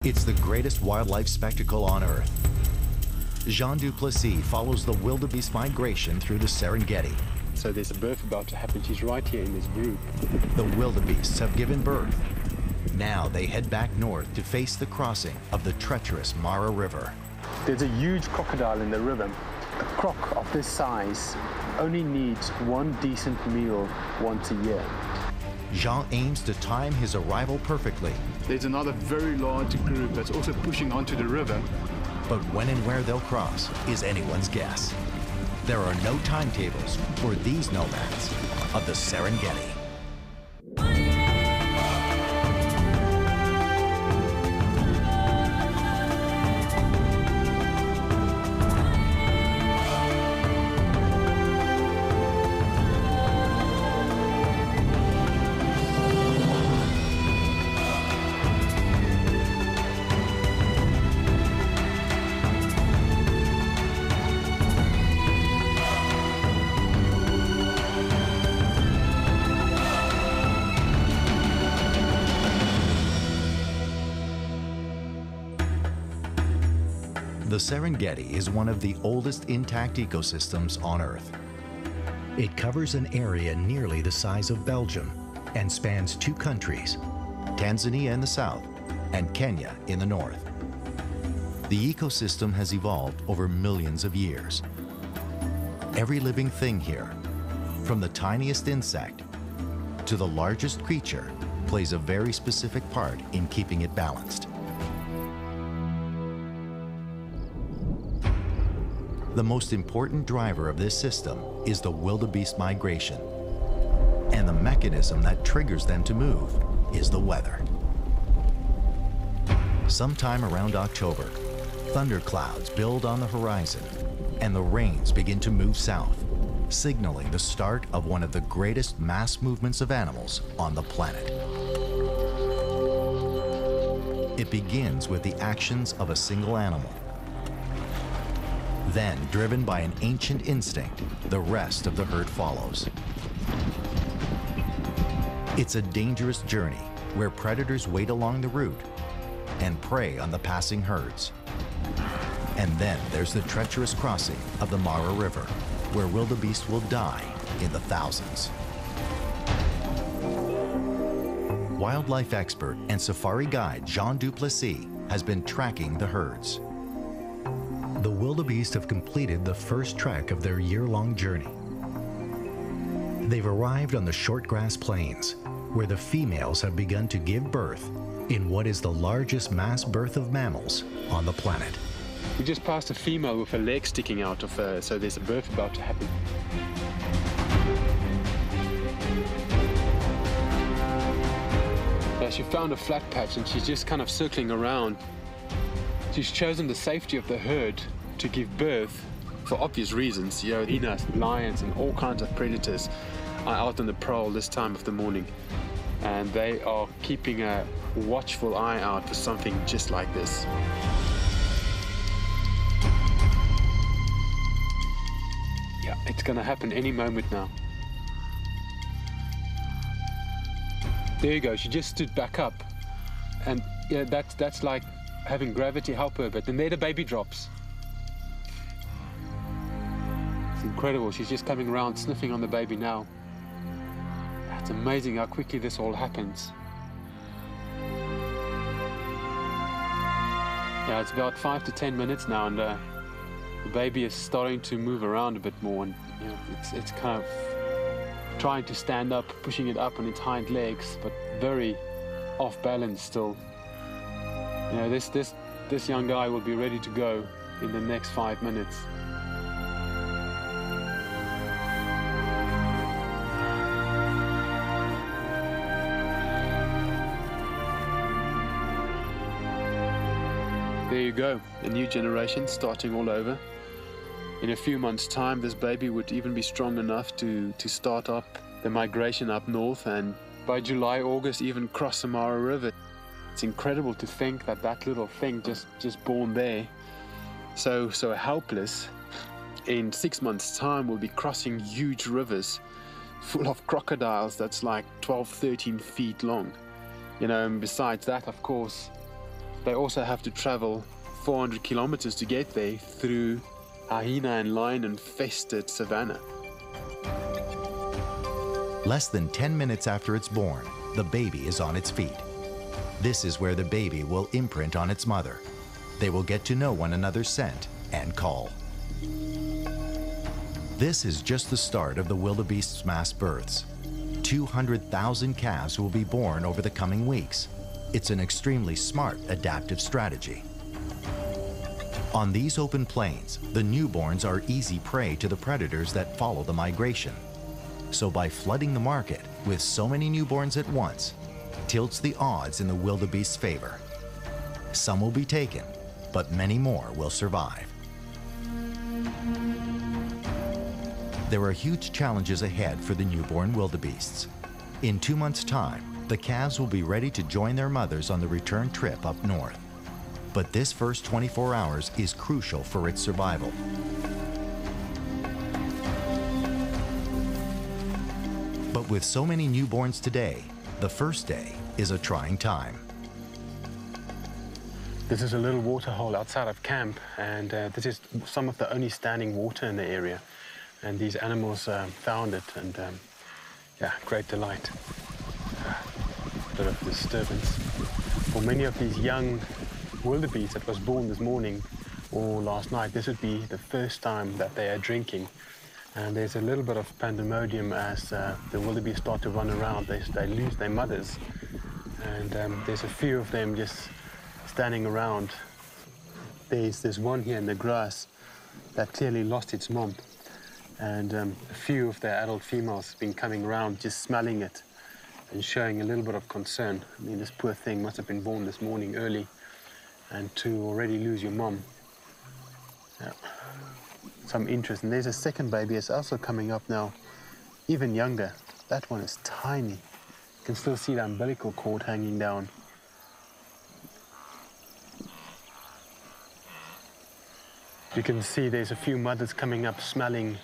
It's the greatest wildlife spectacle on Earth. Jean Duplessis follows the wildebeest migration through the Serengeti. So there's a birth about to happen. She's right here in this group. The wildebeests have given birth. Now they head back north to face the crossing of the treacherous Mara River. There's a huge crocodile in the river. A croc of this size only needs one decent meal once a year. Jean aims to time his arrival perfectly. There's another very large group that's also pushing onto the river. But when and where they'll cross is anyone's guess. There are no timetables for these nomads of the Serengeti. The Serengeti is one of the oldest intact ecosystems on Earth. It covers an area nearly the size of Belgium and spans two countries, Tanzania in the south and Kenya in the north. The ecosystem has evolved over millions of years. Every living thing here, from the tiniest insect to the largest creature, plays a very specific part in keeping it balanced. The most important driver of this system is the wildebeest migration. And the mechanism that triggers them to move is the weather. Sometime around October, thunderclouds build on the horizon and the rains begin to move south, signaling the start of one of the greatest mass movements of animals on the planet. It begins with the actions of a single animal. Then, driven by an ancient instinct, the rest of the herd follows. It's a dangerous journey where predators wait along the route and prey on the passing herds. And then there's the treacherous crossing of the Mara River, where wildebeest will die in the thousands. Wildlife expert and safari guide Jean Duplessis has been tracking the herds. The wildebeest have completed the first trek of their year-long journey. They've arrived on the short grass plains, where the females have begun to give birth in what is the largest mass birth of mammals on the planet. We just passed a female with her leg sticking out of her, so there's a birth about to happen. Yeah, she found a flat patch and she's just kind of circling around. She's chosen the safety of the herd to give birth for obvious reasons. You know, hyenas, lions, and all kinds of predators are out on the prowl this time of the morning. And they are keeping a watchful eye out for something just like this. Yeah, it's gonna happen any moment now. There you go, she just stood back up. And yeah, that's like having gravity help her, but then there the baby drops. It's incredible, she's just coming around sniffing on the baby now. It's amazing how quickly this all happens. Yeah, it's about 5 to 10 minutes now, and the baby is starting to move around a bit more, and you know, it's kind of trying to stand up, pushing it up on its hind legs, but very off balance still. You know, this young guy will be ready to go in the next 5 minutes. There you go, a new generation starting all over. In a few months' time, this baby would even be strong enough to start up the migration up north, and by July, August, even cross the Mara River. It's incredible to think that that little thing just born there, so helpless, in 6 months' time will be crossing huge rivers full of crocodiles that's like 12, 13 feet long. You know, and besides that, of course, They also have to travel 400 kilometers to get there through hyena and lion infested savanna. Less than 10 minutes after it's born, the baby is on its feet. This is where the baby will imprint on its mother. They will get to know one another's scent and call. This is just the start of the wildebeest's mass births. 200,000 calves will be born over the coming weeks. It's an extremely smart adaptive strategy. On these open plains, the newborns are easy prey to the predators that follow the migration. So by flooding the market with so many newborns at once, tilts the odds in the wildebeest's favor. Some will be taken, but many more will survive. There are huge challenges ahead for the newborn wildebeests. In 2 months' time, the calves will be ready to join their mothers on the return trip up north. But this first 24 hours is crucial for its survival. But with so many newborns today, the first day is a trying time. This is a little water hole outside of camp, and this is some of the only standing water in the area. And these animals found it, and yeah, great delight. Bit of disturbance. For many of these young wildebeest that was born this morning or last night, this would be the first time that they are drinking. And there's a little bit of pandemonium as the wildebeest start to run around. They lose their mothers, and there's a few of them just standing around. There's one here in the grass that clearly lost its mom, and a few of the adult females have been coming around just smelling it and showing a little bit of concern. I mean, this poor thing must have been born this morning early, and to already lose your mom. Yeah. Some interest. And there's a second baby that's also coming up now, even younger. That one is tiny. You can still see the umbilical cord hanging down. You can see there's a few mothers coming up smelling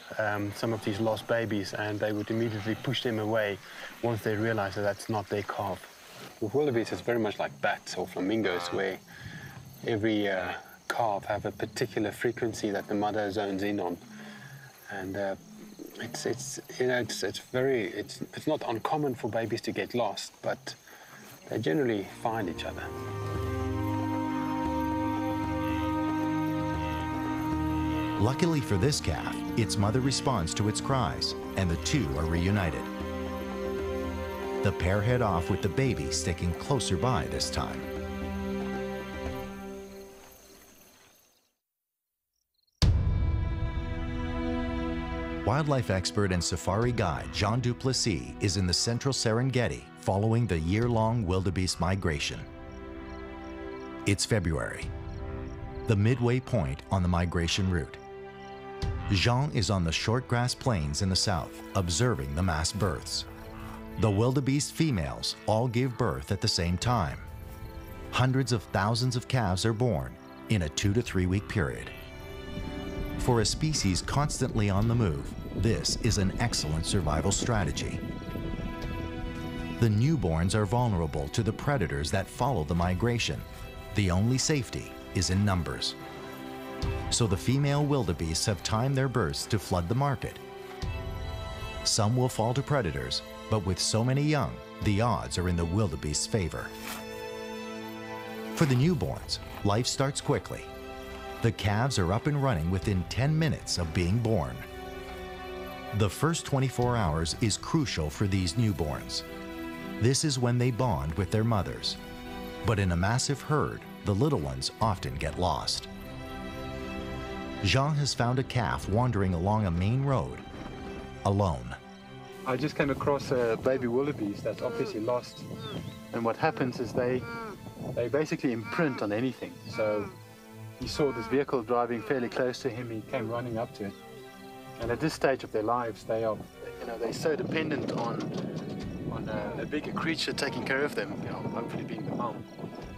some of these lost babies, and they would immediately push them away once they realize that that's not their calf. With wildebeest, it's very much like bats or flamingos, where every calf have a particular frequency that the mother zones in on, and it's not uncommon for babies to get lost, but they generally find each other. Luckily for this calf, its mother responds to its cries, and the two are reunited. The pair head off with the baby sticking closer by this time. Wildlife expert and safari guide Jean Duplessis is in the central Serengeti following the year-long wildebeest migration. It's February, the midway point on the migration route. Jean is on the short grass plains in the south, observing the mass births. The wildebeest females all give birth at the same time. Hundreds of thousands of calves are born in a 2 to 3 week period. For a species constantly on the move, this is an excellent survival strategy. The newborns are vulnerable to the predators that follow the migration. The only safety is in numbers. So the female wildebeests have timed their births to flood the market. Some will fall to predators, but with so many young, the odds are in the wildebeest's favor. For the newborns, life starts quickly. The calves are up and running within 10 minutes of being born. The first 24 hours is crucial for these newborns. This is when they bond with their mothers. But in a massive herd, the little ones often get lost. Jean has found a calf wandering along a main road, alone. I just came across a baby wildebeest that's obviously lost. And what happens is they basically imprint on anything. So he saw this vehicle driving fairly close to him. He came running up to it. And at this stage of their lives, they're so dependent on a bigger creature taking care of them, hopefully being the mom,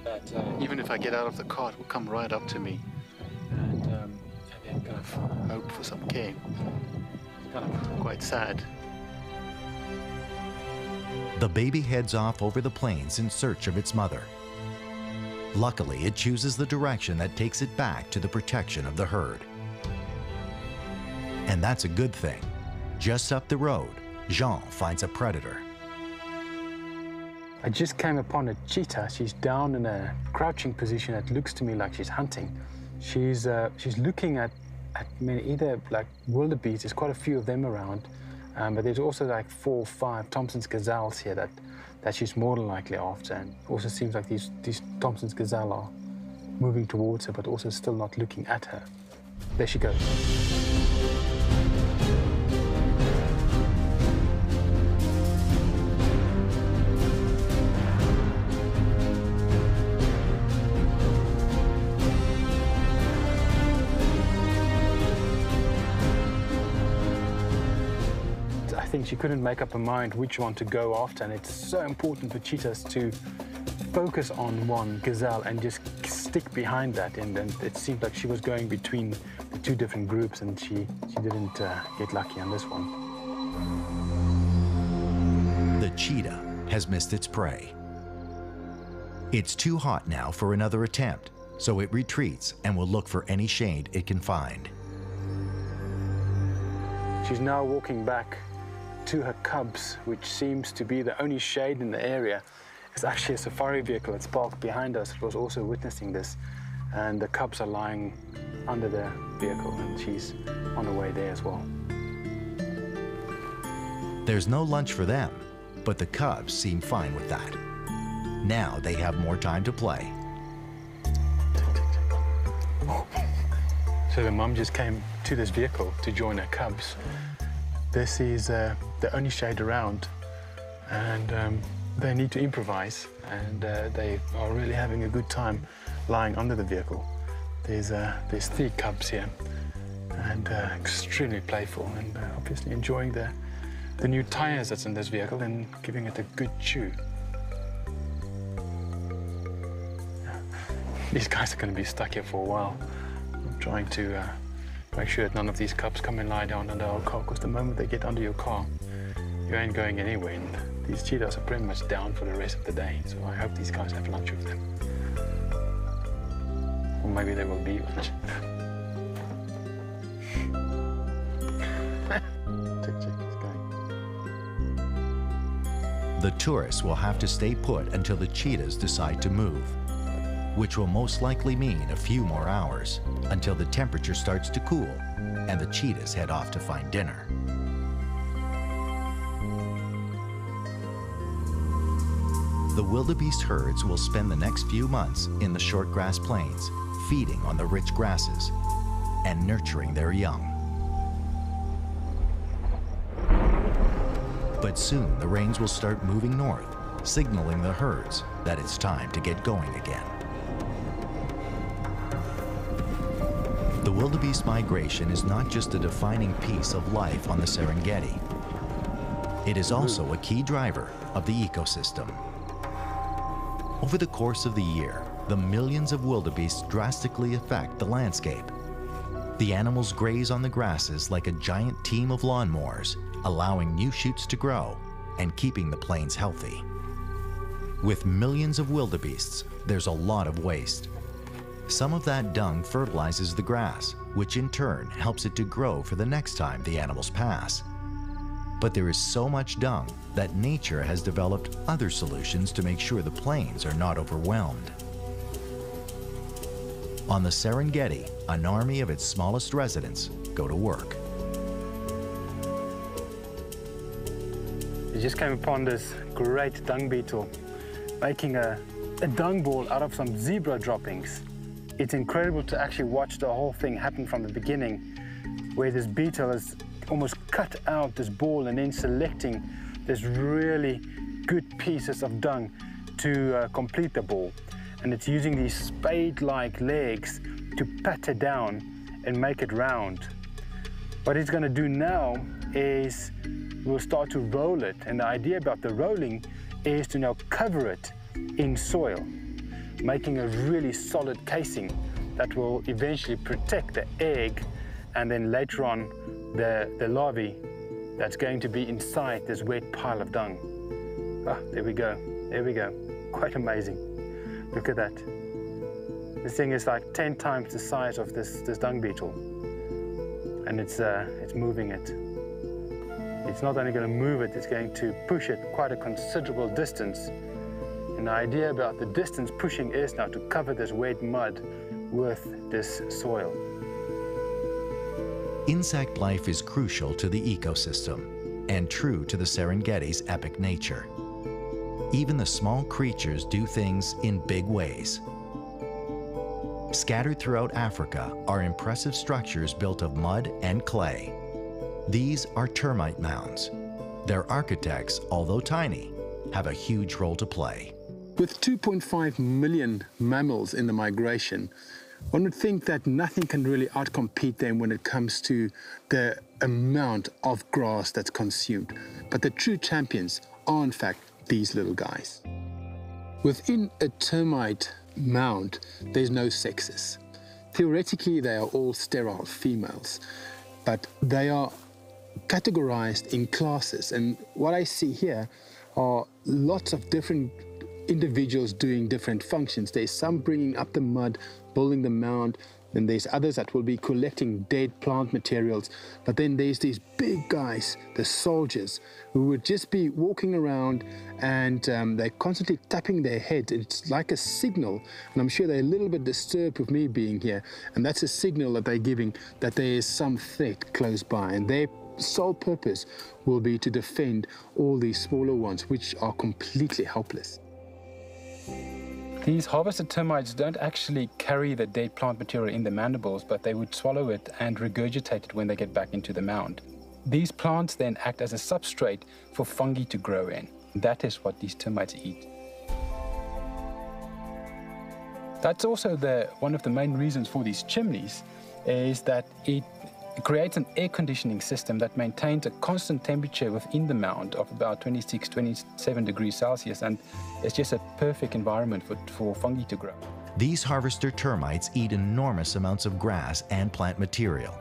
that even if I get out of the car, it will come right up to me and then kind of hope for some care. It's kind of quite sad. The baby heads off over the plains in search of its mother. Luckily, it chooses the direction that takes it back to the protection of the herd. And that's a good thing. Just up the road, Jean finds a predator. I just came upon a cheetah. She's down in a crouching position. It looks to me like she's hunting. She's looking at either like wildebeest. There's quite a few of them around, but there's also like 4 or 5 Thompson's gazelles here that she's more than likely after. And also seems like these Thompson's gazelle are moving towards her, but also still not looking at her. There she goes. I think she couldn't make up her mind which one to go after, and it's so important for cheetahs to focus on one gazelle and just stick behind that. And it seemed like she was going between the 2 different groups, and she didn't get lucky on this one. The cheetah has missed its prey. It's too hot now for another attempt, so it retreats and will look for any shade it can find. She's now walking back to her cubs, which seems to be the only shade in the area. It's actually a safari vehicle that's parked behind us. It was also witnessing this, and the cubs are lying under the vehicle, and she's on her way there as well. There's no lunch for them, but the cubs seem fine with that. Now they have more time to play. So the mum just came to this vehicle to join her cubs. This is the only shade around, and they need to improvise, and they are really having a good time lying under the vehicle. There's 3 cubs here, and extremely playful, and obviously enjoying the new tires that's in this vehicle and giving it a good chew. These guys are going to be stuck here for a while. I'm trying to make sure that none of these cubs come and lie down under our car, because the moment they get under your car, you ain't going anywhere. And these cheetahs are pretty much down for the rest of the day, so I hope these guys have lunch with them. Or maybe they will leave lunch. Check, it's going. The tourists will have to stay put until the cheetahs decide to move, which will most likely mean a few more hours until the temperature starts to cool and the cheetahs head off to find dinner. The wildebeest herds will spend the next few months in the short grass plains, feeding on the rich grasses and nurturing their young. But soon the rains will start moving north, signaling the herds that it's time to get going again. The wildebeest migration is not just a defining piece of life on the Serengeti. It is also a key driver of the ecosystem. Over the course of the year, the millions of wildebeest drastically affect the landscape. The animals graze on the grasses like a giant team of lawnmowers, allowing new shoots to grow and keeping the plains healthy. With millions of wildebeests, there's a lot of waste. Some of that dung fertilizes the grass, which in turn helps it to grow for the next time the animals pass. But there is so much dung that nature has developed other solutions to make sure the plains are not overwhelmed. On the Serengeti, an army of its smallest residents go to work. We just came upon this great dung beetle making a dung ball out of some zebra droppings. It's incredible to actually watch the whole thing happen from the beginning, where this beetle has almost cut out this ball and then selecting this really good pieces of dung to complete the ball. And it's using these spade-like legs to pat it down and make it round. What it's going to do now is we'll start to roll it, and the idea about the rolling is to now cover it in soil, making a really solid casing that will eventually protect the egg and then later on the larvae that's going to be inside this wet pile of dung. Ah, there we go, quite amazing. Look at that. This thing is like 10 times the size of this dung beetle, and it's moving it. It's not only going to move it, it's going to push it quite a considerable distance. And the idea about the distance pushing is now to cover this wet mud with this soil. Insect life is crucial to the ecosystem and true to the Serengeti's epic nature. Even the small creatures do things in big ways. Scattered throughout Africa are impressive structures built of mud and clay. These are termite mounds. Their architects, although tiny, have a huge role to play. With 2.5 million mammals in the migration, one would think that nothing can really outcompete them when it comes to the amount of grass that's consumed. But the true champions are, in fact, these little guys. Within a termite mound, there's no sexes. Theoretically, they are all sterile females, but they are categorized in classes. And what I see here are lots of different individuals doing different functions. There's some bringing up the mud, building the mound, and there's others that will be collecting dead plant materials. But then there's these big guys, the soldiers, who would just be walking around and they're constantly tapping their head. It's like a signal, and I'm sure they're a little bit disturbed with me being here, and that's a signal that they're giving that there is some threat close by, and their sole purpose will be to defend all these smaller ones, which are completely helpless. These harvested termites don't actually carry the dead plant material in the mandibles, but they would swallow it and regurgitate it when they get back into the mound. These plants then act as a substrate for fungi to grow in. That is what these termites eat. That's also one of the main reasons for these chimneys, is that it creates an air conditioning system that maintains a constant temperature within the mound of about 26, 27 degrees Celsius, and it's just a perfect environment for fungi to grow. These harvester termites eat enormous amounts of grass and plant material.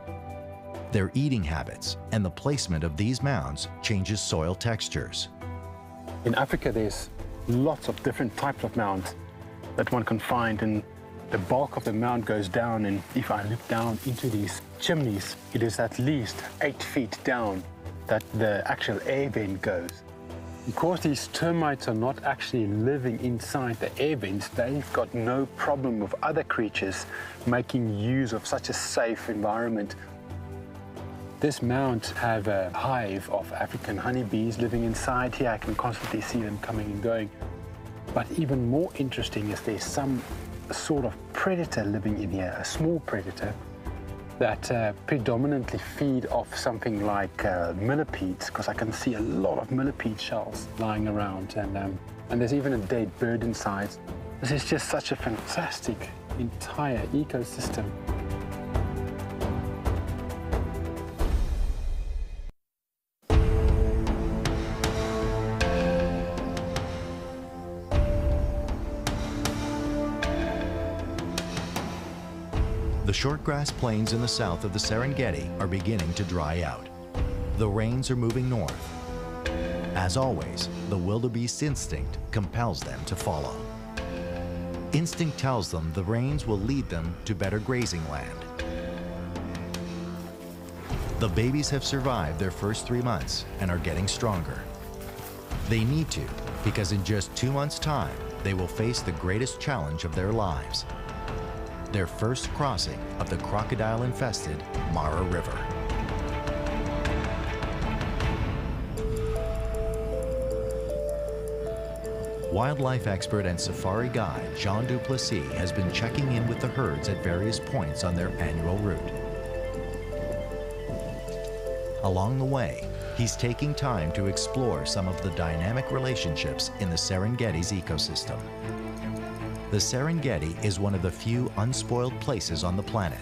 Their eating habits and the placement of these mounds changes soil textures. In Africa, there's lots of different types of mounds that one can find, and the bulk of the mound goes down, and if I look down into these chimneys, it is at least 8 feet down that the actual air vent goes. Because these termites are not actually living inside the air vents, they've got no problem with other creatures making use of such a safe environment. This mound have a hive of African honeybees living inside here. I can constantly see them coming and going. But even more interesting is there's some sort of predator living in here, a small predator that predominantly feed off something like millipedes, because I can see a lot of millipede shells lying around, and there's even a dead bird inside. This is just such a fantastic entire ecosystem. The shortgrass plains in the south of the Serengeti are beginning to dry out. The rains are moving north. As always, the wildebeest instinct compels them to follow. Instinct tells them the rains will lead them to better grazing land. The babies have survived their first 3 months and are getting stronger. They need to, because in just 2 months' time, they will face the greatest challenge of their lives: their first crossing of the crocodile-infested Mara River. Wildlife expert and safari guide Jean Duplessis has been checking in with the herds at various points on their annual route. Along the way, he's taking time to explore some of the dynamic relationships in the Serengeti's ecosystem. The Serengeti is one of the few unspoiled places on the planet.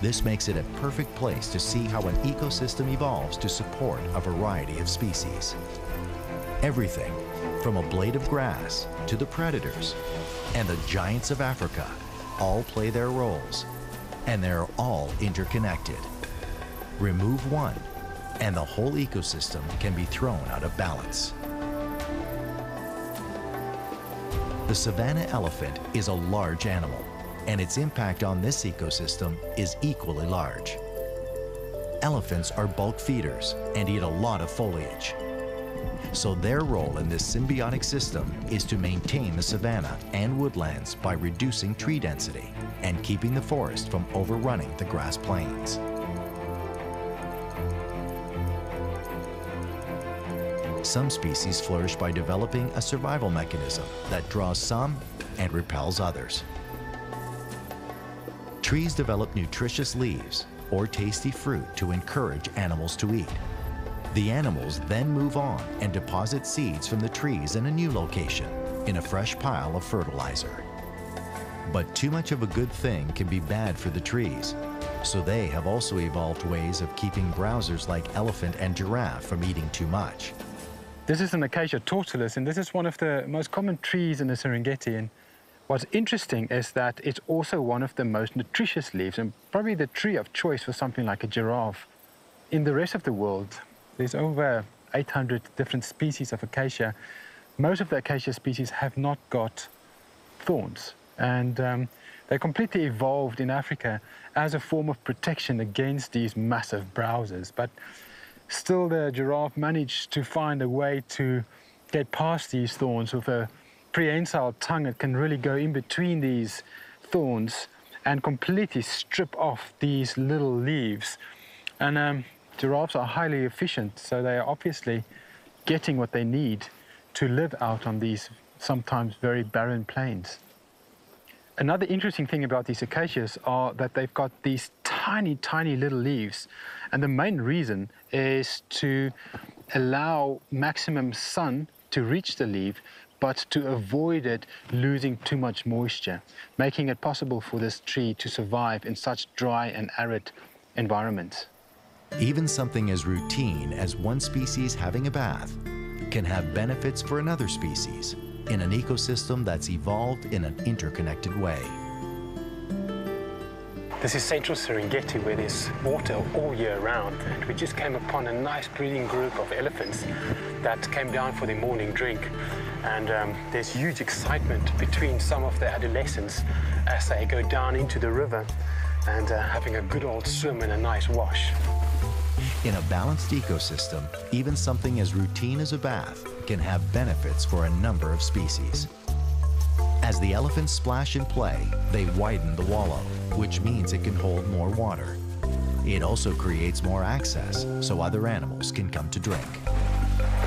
This makes it a perfect place to see how an ecosystem evolves to support a variety of species. Everything from a blade of grass to the predators and the giants of Africa all play their roles, and they're all interconnected. Remove one, and the whole ecosystem can be thrown out of balance. The savanna elephant is a large animal. and its impact on this ecosystem is equally large. Elephants are bulk feeders and eat a lot of foliage. So their role in this symbiotic system is to maintain the savanna and woodlands by reducing tree density and keeping the forest from overrunning the grass plains. Some species flourish by developing a survival mechanism that draws some and repels others. Trees develop nutritious leaves or tasty fruit to encourage animals to eat. The animals then move on and deposit seeds from the trees in a new location, in a fresh pile of fertilizer. But too much of a good thing can be bad for the trees, so they have also evolved ways of keeping browsers like elephant and giraffe from eating too much. This is an acacia tortilis, and this is one of the most common trees in the Serengeti. And what's interesting is that it's also one of the most nutritious leaves, and probably the tree of choice for something like a giraffe. In the rest of the world, there's over 800 different species of acacia. Most of the acacia species have not got thorns, and they completely evolved in Africa as a form of protection against these massive browsers. But still, the giraffe managed to find a way to get past these thorns with a prehensile tongue that can really go in between these thorns and completely strip off these little leaves. And giraffes are highly efficient, so they are obviously getting what they need to live out on these sometimes very barren plains. Another interesting thing about these acacias are that they've got these tiny, tiny little leaves. And the main reason is to allow maximum sun to reach the leaf, but to avoid it losing too much moisture, making it possible for this tree to survive in such dry and arid environments. Even something as routine as one species having a bath can have benefits for another species in an ecosystem that's evolved in an interconnected way. This is central Serengeti, where there's water all year round, and we just came upon a nice breeding group of elephants that came down for their morning drink. And there's huge excitement between some of the adolescents as they go down into the river and having a good old swim and a nice wash. In a balanced ecosystem, even something as routine as a bath can have benefits for a number of species. As the elephants splash and play, they widen the wallow, which means it can hold more water. It also creates more access so other animals can come to drink.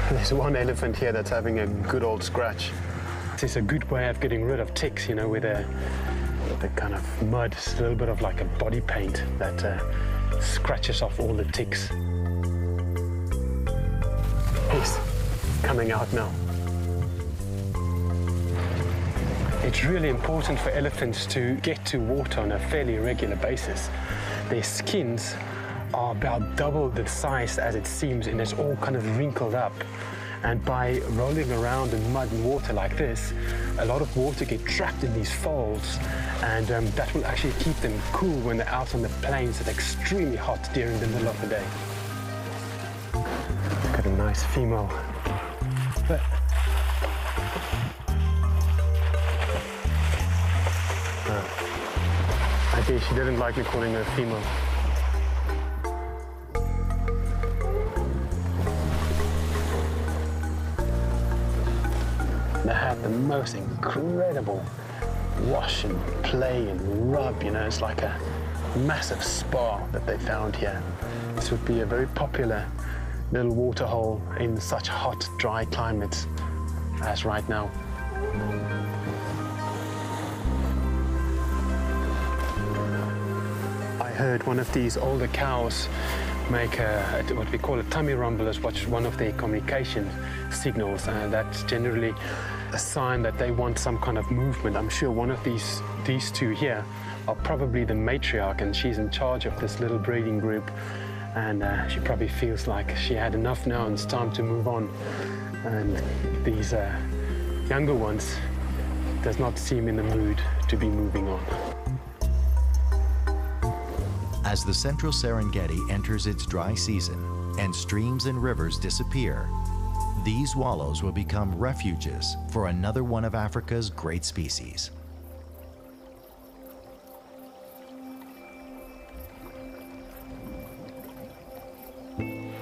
There's one elephant here that's having a good old scratch. This is a good way of getting rid of ticks, you know, with the kind of mud. It's a little bit of like a body paint that scratches off all the ticks. He's coming out now. It's really important for elephants to get to water on a fairly regular basis. Their skins are about double the size as it seems, and it's all kind of wrinkled up. And by rolling around in mud and water like this, a lot of water gets trapped in these folds, and that will actually keep them cool when they're out on the plains that's extremely hot during the middle of the day. Got a nice female. But I think she didn't like me calling her a female. They had the most incredible wash and play and rub, you know, it's like a massive spa that they found here. This would be a very popular little water hole in such hot, dry climates as right now. I heard one of these older cows make what we call a tummy rumble as one of their communication signals, and that's generally a sign that they want some kind of movement. I'm sure one of these two here are probably the matriarch, and she's in charge of this little breeding group, and she probably feels like she had enough now and it's time to move on. And these younger ones does not seem in the mood to be moving on. As the central Serengeti enters its dry season and streams and rivers disappear, these wallows will become refuges for another one of Africa's great species.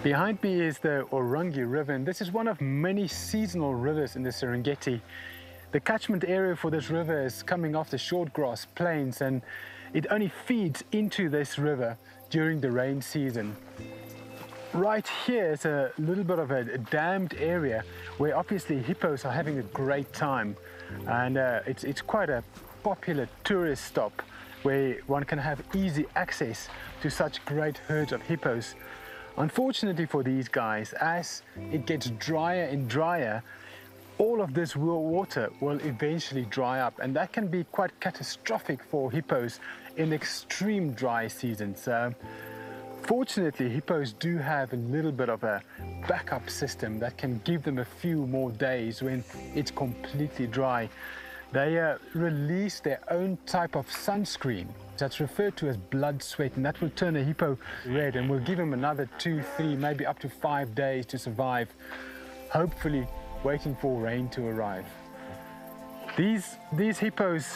Behind me is the Orongi River, and this is one of many seasonal rivers in the Serengeti. The catchment area for this river is coming off the short grass plains, and it only feeds into this river during the rain season. Right here is a little bit of a dammed area where obviously hippos are having a great time, and it's quite a popular tourist stop where one can have easy access to such great herds of hippos. Unfortunately for these guys, as it gets drier and drier, all of this water will eventually dry up, and that can be quite catastrophic for hippos in extreme dry seasons. Fortunately, hippos do have a little bit of a backup system that can give them a few more days when it's completely dry. They release their own type of sunscreen that's referred to as blood sweat, and that will turn a hippo red and will give him another 2, 3, maybe up to 5 days to survive, hopefully waiting for rain to arrive. These hippos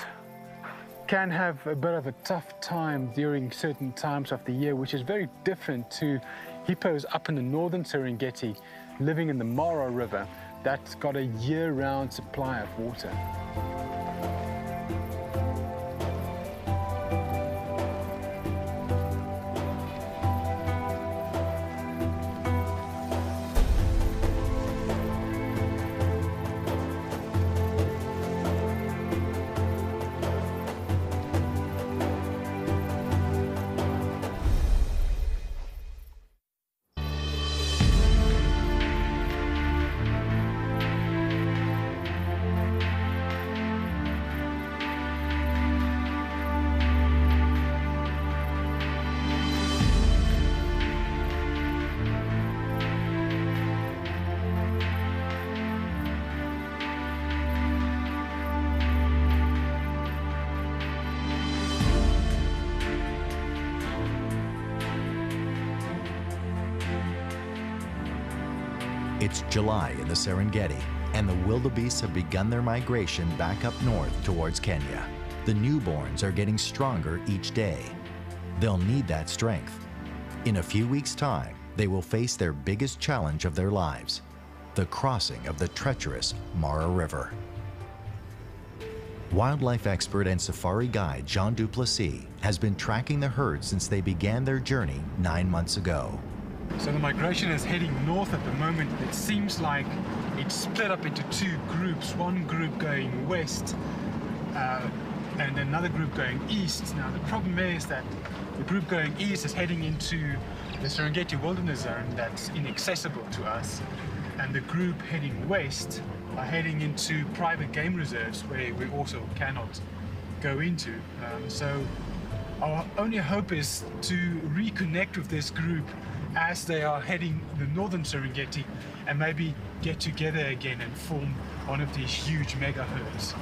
can have a bit of a tough time during certain times of the year, which is very different to hippos up in the northern Serengeti living in the Mara River that's got a year-round supply of water. It's July in the Serengeti, and the wildebeests have begun their migration back up north towards Kenya. The newborns are getting stronger each day. They'll need that strength. In a few weeks' time, they will face their biggest challenge of their lives, the crossing of the treacherous Mara River. Wildlife expert and safari guide Jean Duplessis has been tracking the herd since they began their journey 9 months ago. So the migration is heading north at the moment. It seems like it's split up into 2 groups, one group going west and another group going east. Now the problem is that the group going east is heading into the Serengeti Wilderness Zone that's inaccessible to us, and the group heading west are heading into private game reserves where we also cannot go into. So our only hope is to reconnect with this group as they are heading the northern Serengeti and maybe get together again and form one of these huge mega herds.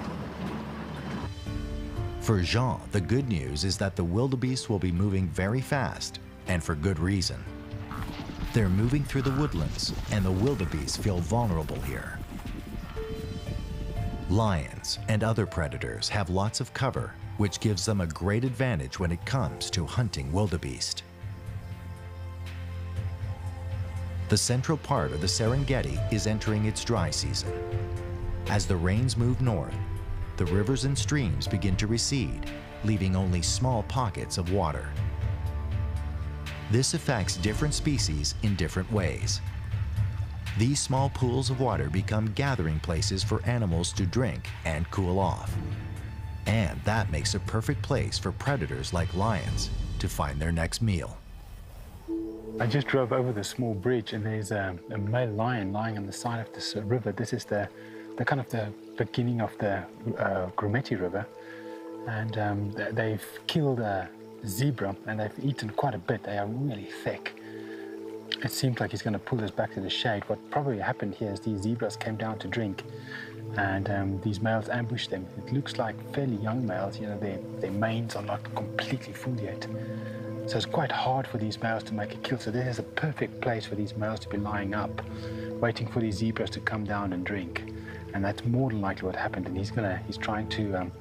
For Jean, the good news is that the wildebeest will be moving very fast, and for good reason. They're moving through the woodlands, and the wildebeest feel vulnerable here. Lions and other predators have lots of cover, which gives them a great advantage when it comes to hunting wildebeest. The central part of the Serengeti is entering its dry season. As the rains move north, the rivers and streams begin to recede, leaving only small pockets of water. This affects different species in different ways. These small pools of water become gathering places for animals to drink and cool off. And that makes a perfect place for predators like lions to find their next meal. I just drove over the small bridge, and there's a male lion lying on the side of this river. This is the kind of the beginning of the Grumeti River, and they've killed a zebra, and they've eaten quite a bit. They are really thick. It seems like he's going to pull us back to the shade. What probably happened here is these zebras came down to drink, and these males ambushed them. It looks like fairly young males. You know, their manes are not completely full yet. So it's quite hard for these males to make a kill. So this is a perfect place for these males to be lying up, waiting for these zebras to come down and drink. And that's more than likely what happened. And he's trying to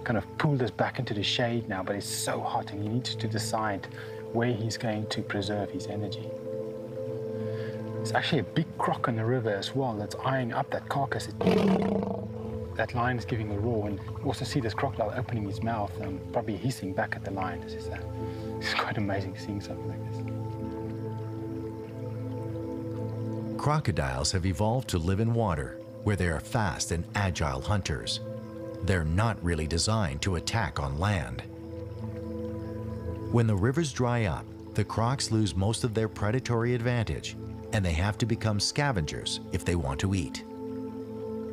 kind of pull this back into the shade now, but it's so hot, and he needs to decide where he's going to preserve his energy. There's actually a big croc in the river as well that's eyeing up that carcass. That lion is giving a roar, and you also see this crocodile opening his mouth and probably hissing back at the lion. It's quite amazing seeing something like this. Crocodiles have evolved to live in water, where they are fast and agile hunters. They're not really designed to attack on land. When the rivers dry up, the crocs lose most of their predatory advantage, and they have to become scavengers if they want to eat.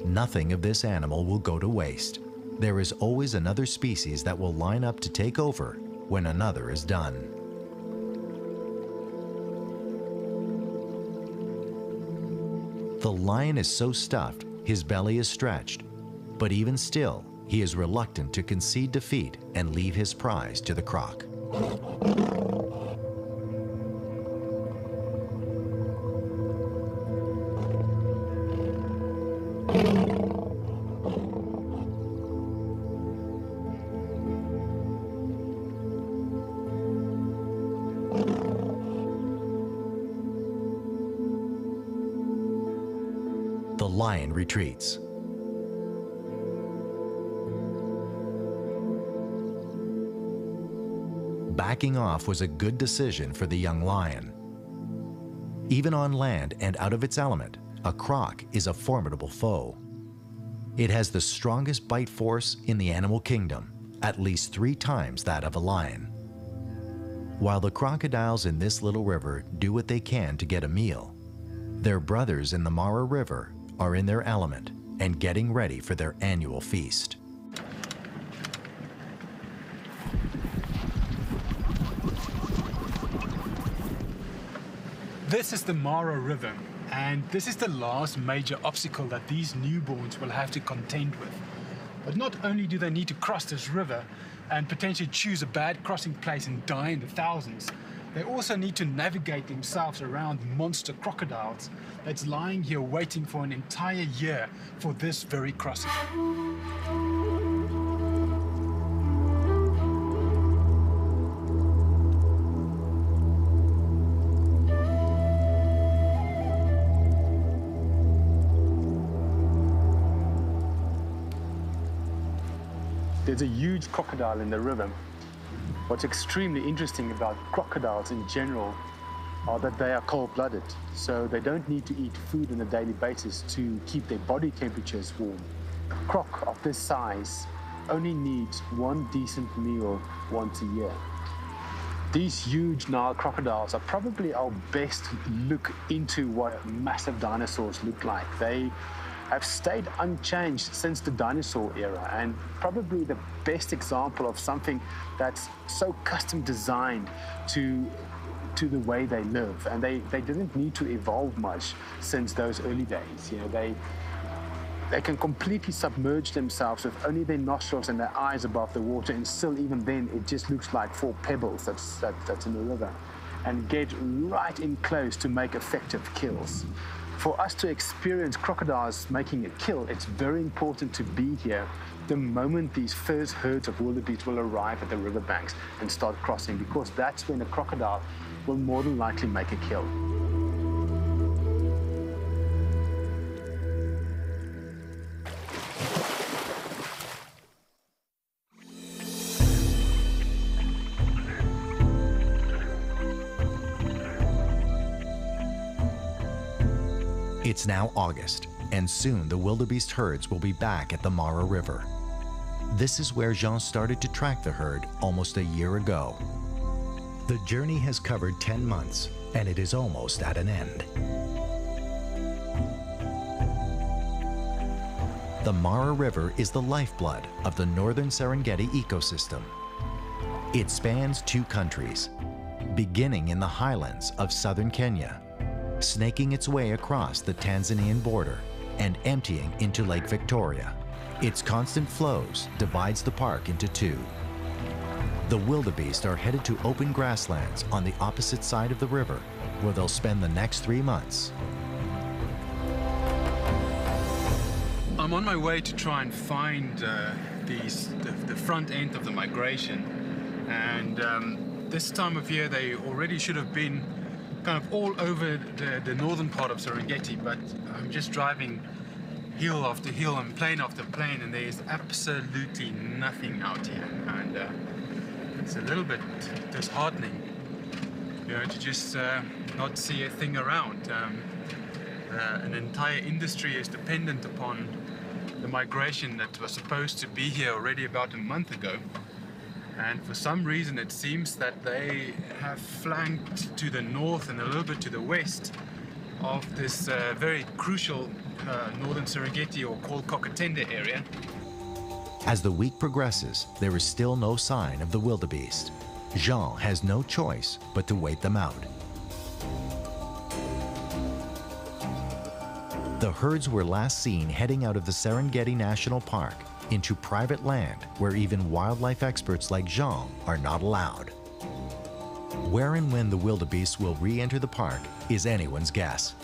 Nothing of this animal will go to waste. There is always another species that will line up to take over when another is done. The lion is so stuffed, his belly is stretched, but even still, he is reluctant to concede defeat and leave his prize to the croc. The lion retreats. Backing off was a good decision for the young lion. Even on land and out of its element, a croc is a formidable foe. It has the strongest bite force in the animal kingdom, at least 3 times that of a lion. While the crocodiles in this little river do what they can to get a meal, their brothers in the Mara River are in their element and getting ready for their annual feast. This is the Mara River, and this is the last major obstacle that these newborns will have to contend with. But not only do they need to cross this river and potentially choose a bad crossing place and die in the thousands, they also need to navigate themselves around monster crocodiles that's lying here waiting for an entire year for this very crossing. There's a huge crocodile in the river. What's extremely interesting about crocodiles in general are that they are cold-blooded, so they don't need to eat food on a daily basis to keep their body temperatures warm. A croc of this size only needs one decent meal once a year. These huge Nile crocodiles are probably our best look into what massive dinosaurs look like. They have stayed unchanged since the dinosaur era, and probably the best example of something that's so custom designed to the way they live. And they didn't need to evolve much since those early days. You know, they can completely submerge themselves with only their nostrils and their eyes above the water, and still even then it just looks like 4 pebbles that's in the river, and get right in close to make effective kills. For us to experience crocodiles making a kill, it's very important to be here the moment these first herds of wildebeest will arrive at the riverbanks and start crossing, because that's when a crocodile will more than likely make a kill. It's now August, and soon the wildebeest herds will be back at the Mara River. This is where Jean started to track the herd almost a year ago. The journey has covered 10 months, and it is almost at an end. The Mara River is the lifeblood of the northern Serengeti ecosystem. It spans 2 countries, beginning in the highlands of southern Kenya, snaking its way across the Tanzanian border and emptying into Lake Victoria. Its constant flows divides the park into 2. The wildebeest are headed to open grasslands on the opposite side of the river, where they'll spend the next 3 months. I'm on my way to try and find the front end of the migration, and this time of year they already should have been kind of all over the northern part of Serengeti, but I'm just driving hill after hill and plane after plane, and there's absolutely nothing out here, and it's a little bit disheartening, you know, to just not see a thing around. An entire industry is dependent upon the migration that was supposed to be here already about a month ago, and for some reason it seems that they have flanked to the north and a little bit to the west of this very crucial northern Serengeti, or called Kokatenda area. As the week progresses, there is still no sign of the wildebeest. Jean has no choice but to wait them out. The herds were last seen heading out of the Serengeti National Park into private land where even wildlife experts like Jean are not allowed. Where and when the wildebeest will re-enter the park is anyone's guess.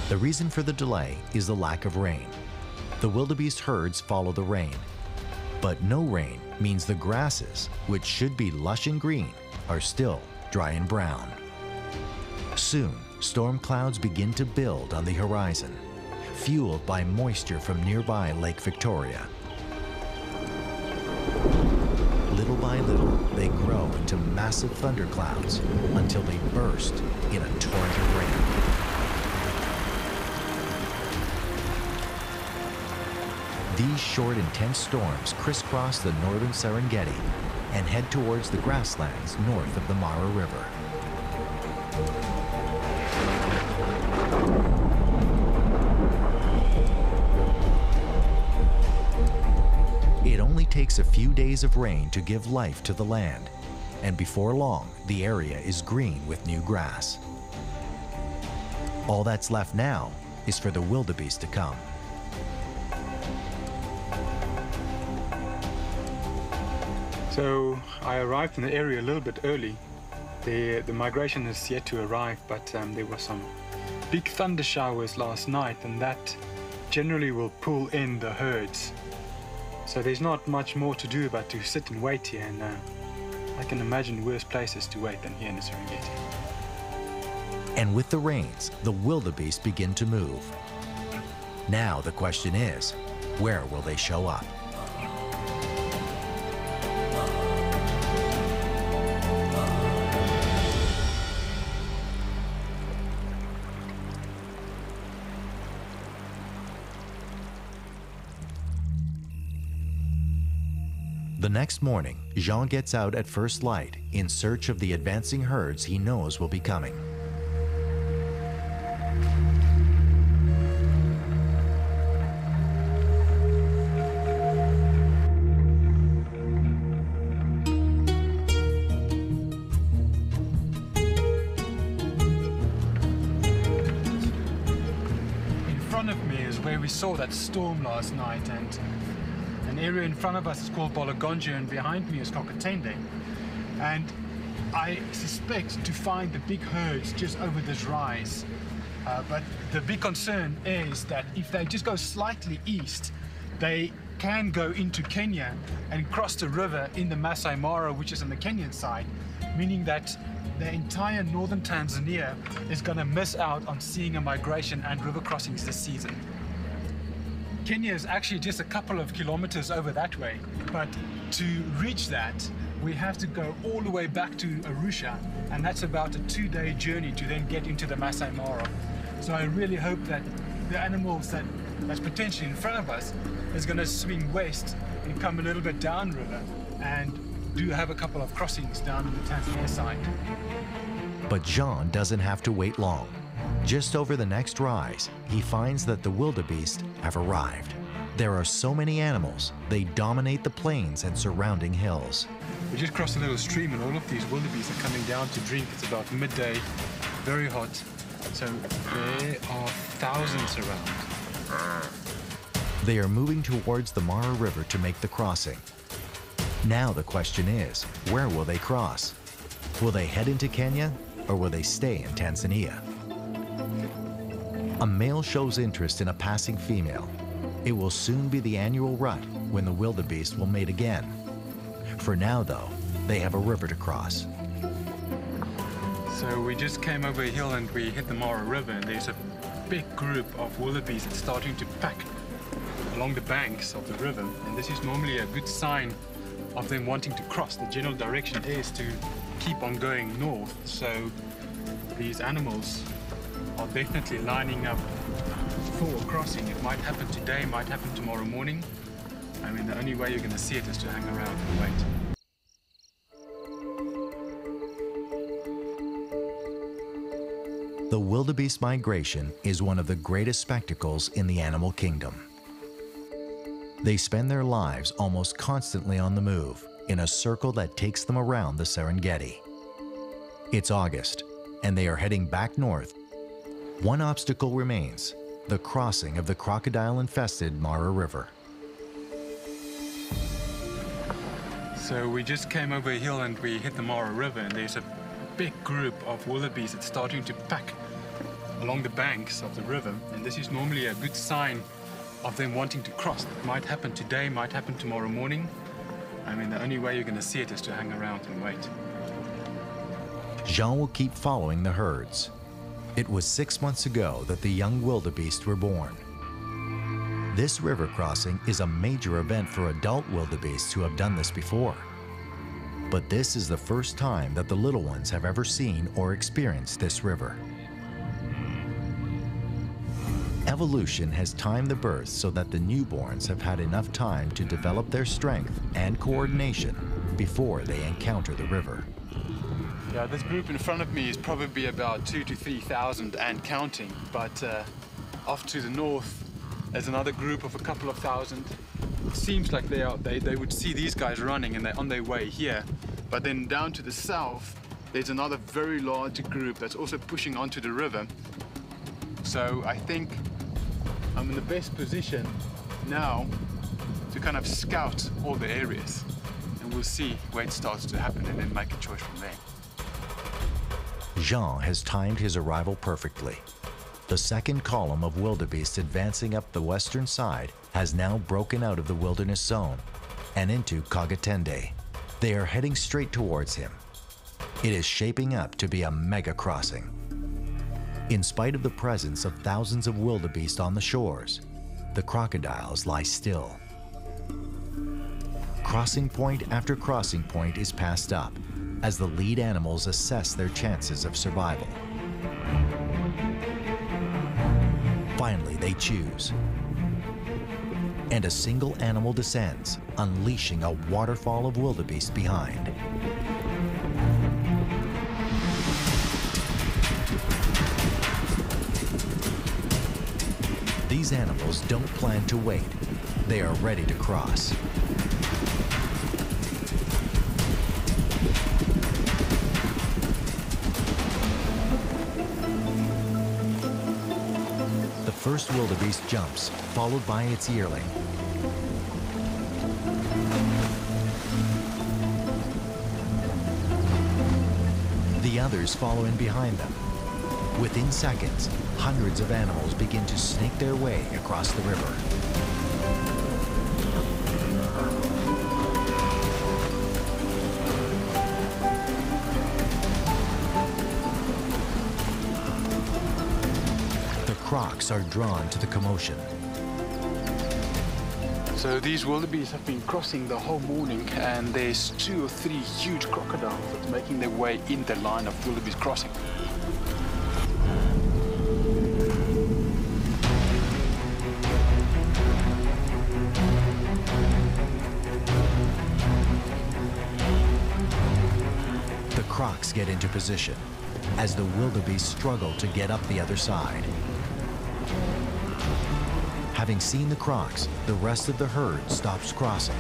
The reason for the delay is the lack of rain. The wildebeest herds follow the rain, but no rain means the grasses, which should be lush and green, are still dry and brown. Soon, storm clouds begin to build on the horizon, fueled by moisture from nearby Lake Victoria. Little by little, they grow into massive thunderclouds until they burst in a torrent of rain. These short, intense storms crisscross the northern Serengeti and head towards the grasslands north of the Mara River. It only takes a few days of rain to give life to the land, and before long, the area is green with new grass. All that's left now is for the wildebeest to come. So I arrived in the area a little bit early. The migration is yet to arrive, but there were some big thunder showers last night, and that generally will pull in the herds. So there's not much more to do but to sit and wait here, and I can imagine worse places to wait than here in the Serengeti. And with the rains, the wildebeest begin to move. Now the question is, where will they show up? The next morning, Jean gets out at first light in search of the advancing herds he knows will be coming. In front of me is where we saw that storm last night, and an area in front of us is called Bolagonja, and behind me is Kokatende. And I suspect to find the big herds just over this rise. But the big concern is that if they just go slightly east, they can go into Kenya and cross the river in the Masai Mara, which is on the Kenyan side, meaning that the entire northern Tanzania is going to miss out on seeing a migration and river crossings this season. Kenya is actually just a couple of kilometers over that way, but to reach that, we have to go all the way back to Arusha, and that's about a 2-day journey to then get into the Masai Mara. So I really hope that the animals that's potentially in front of us is going to swing west and come a little bit downriver and do have a couple of crossings down on the Tanzania side. But Jean doesn't have to wait long. Just over the next rise, he finds that the wildebeest have arrived. There are so many animals, they dominate the plains and surrounding hills. We just crossed a little stream, and all of these wildebeest are coming down to drink. It's about midday, very hot. So there are thousands around. They are moving towards the Mara River to make the crossing. Now the question is, where will they cross? Will they head into Kenya, or will they stay in Tanzania? A male shows interest in a passing female. It will soon be the annual rut when the wildebeest will mate again. For now, though, they have a river to cross. So we just came over a hill and we hit the Mara River, and there's a big group of wildebeest starting to pack along the banks of the river, and this is normally a good sign of them wanting to cross. The general direction is to keep on going north, so these animals are definitely lining up for a crossing. It might happen today, might happen tomorrow morning. I mean, the only way you're going to see it is to hang around and wait. The wildebeest migration is one of the greatest spectacles in the animal kingdom. They spend their lives almost constantly on the move, in a circle that takes them around the Serengeti. It's August, and they are heading back north. One obstacle remains: the crossing of the crocodile-infested Mara River. So we just came over a hill and we hit the Mara River, and there's a big group of wildebeest that's starting to pack along the banks of the river, and this is normally a good sign of them wanting to cross. It might happen today, might happen tomorrow morning. I mean, the only way you're going to see it is to hang around and wait. Jean will keep following the herds. It was 6 months ago that the young wildebeest were born. This river crossing is a major event for adult wildebeests who have done this before. But this is the first time that the little ones have ever seen or experienced this river. Evolution has timed the birth so that the newborns have had enough time to develop their strength and coordination before they encounter the river. Yeah, this group in front of me is probably about 2,000 to 3,000 and counting, but off to the north there's another group of a couple of thousand. It seems like they would see these guys running and they're on their way here, but then down to the south there's another very large group that's also pushing onto the river. So I think I'm in the best position now to kind of scout all the areas, and we'll see where it starts to happen and then make a choice from there. Jean has timed his arrival perfectly. The second column of wildebeest advancing up the western side has now broken out of the wilderness zone and into Kagatende. They are heading straight towards him. It is shaping up to be a mega crossing. In spite of the presence of thousands of wildebeest on the shores, the crocodiles lie still. Crossing point after crossing point is passed up as the lead animals assess their chances of survival. Finally, they choose. And a single animal descends, unleashing a waterfall of wildebeest behind. These animals don't plan to wait. They are ready to cross. The first wildebeest jumps, followed by its yearling. The others follow in behind them. Within seconds, hundreds of animals begin to snake their way across the river. The Crocs are drawn to the commotion. So these wildebeest have been crossing the whole morning, and there's 2 or 3 huge crocodiles that's making their way in the line of wildebeest crossing. The Crocs get into position as the wildebeest struggle to get up the other side. Having seen the Crocs, the rest of the herd stops crossing.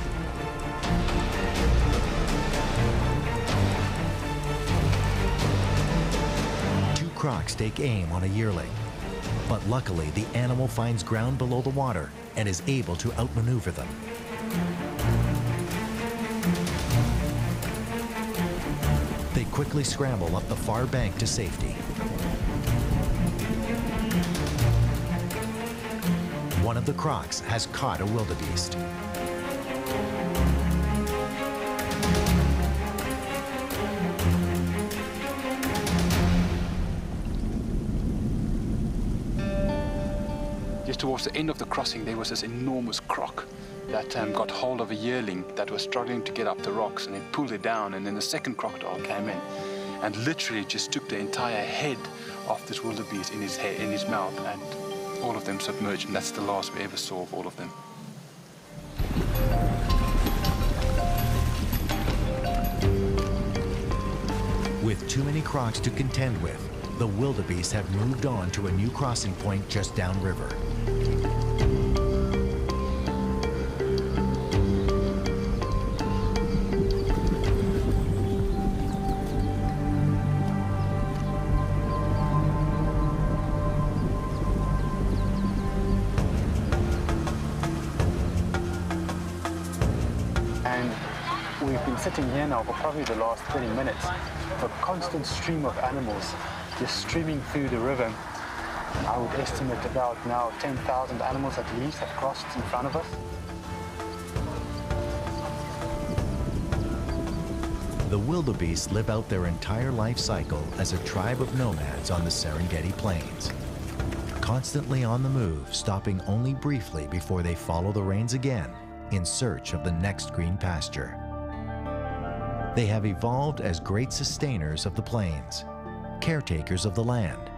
Two Crocs take aim on a yearling, but luckily the animal finds ground below the water and is able to outmaneuver them. They quickly scramble up the far bank to safety. One of the Crocs has caught a wildebeest. towards the end of the crossing, there was this enormous croc that got hold of a yearling that was struggling to get up the rocks, and it pulled it down, and then the second crocodile came in and literally just took the entire head of this wildebeest in his mouth, and all of them submerged, and that's the last we ever saw of all of them. With too many crocs to contend with, the wildebeest have moved on to a new crossing point just downriver. We've been sitting here now for probably the last 20 minutes. A constant stream of animals just streaming through the river. I would estimate about now 10,000 animals at least have crossed in front of us. The wildebeest live out their entire life cycle as a tribe of nomads on the Serengeti Plains. Constantly on the move, stopping only briefly before they follow the rains again in search of the next green pasture. They have evolved as great sustainers of the plains, caretakers of the land,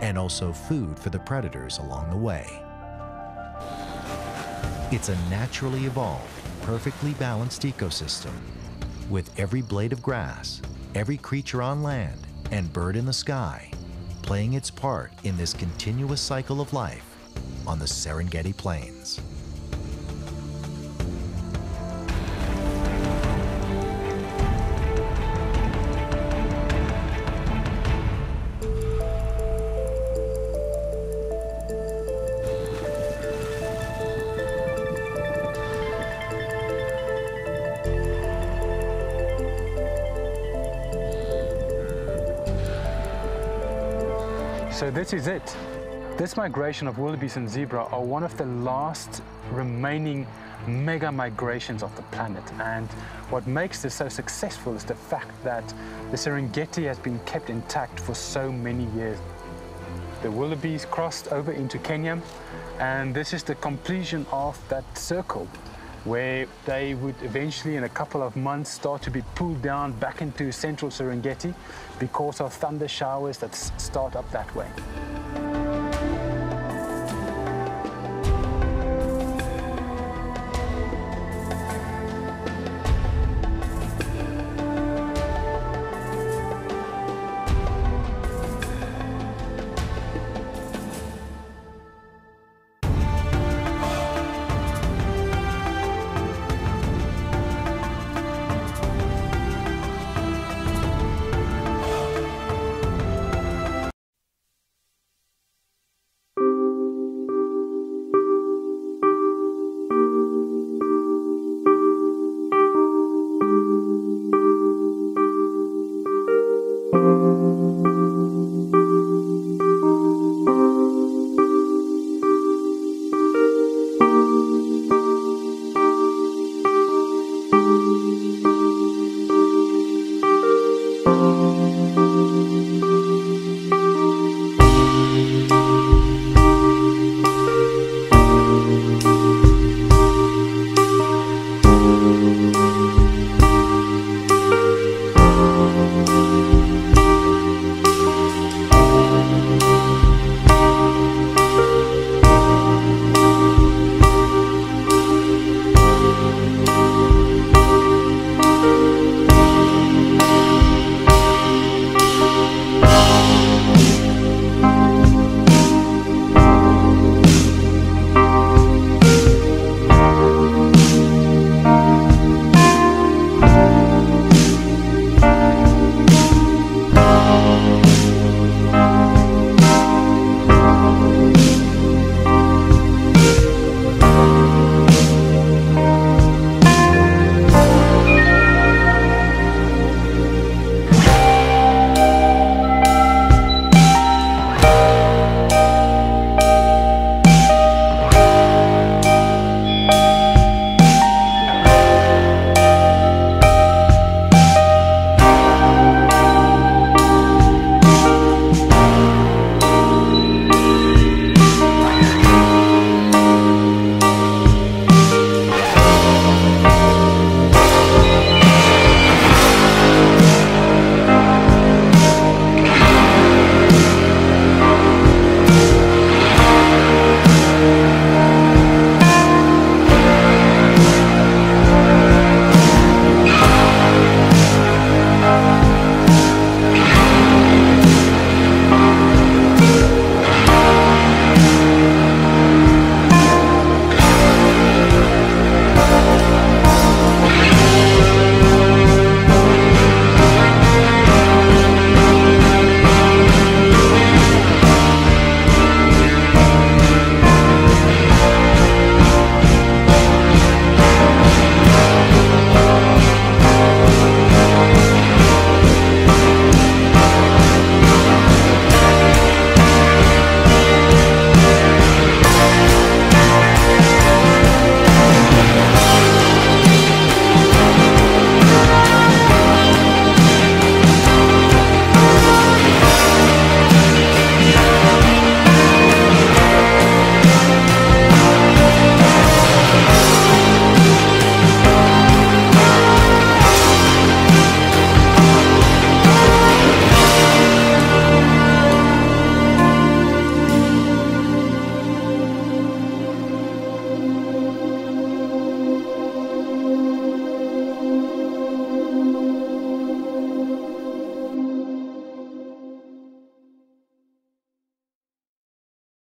and also food for the predators along the way. It's a naturally evolved, perfectly balanced ecosystem, with every blade of grass, every creature on land, and bird in the sky playing its part in this continuous cycle of life on the Serengeti Plains. So this is it. This migration of wildebeest and zebra are one of the last remaining mega migrations of the planet. And what makes this so successful is the fact that the Serengeti has been kept intact for so many years. The wildebeest crossed over into Kenya, and this is the completion of that circle, where they would eventually, in a couple of months, start to be pulled down back into central Serengeti because of thunder showers that start up that way.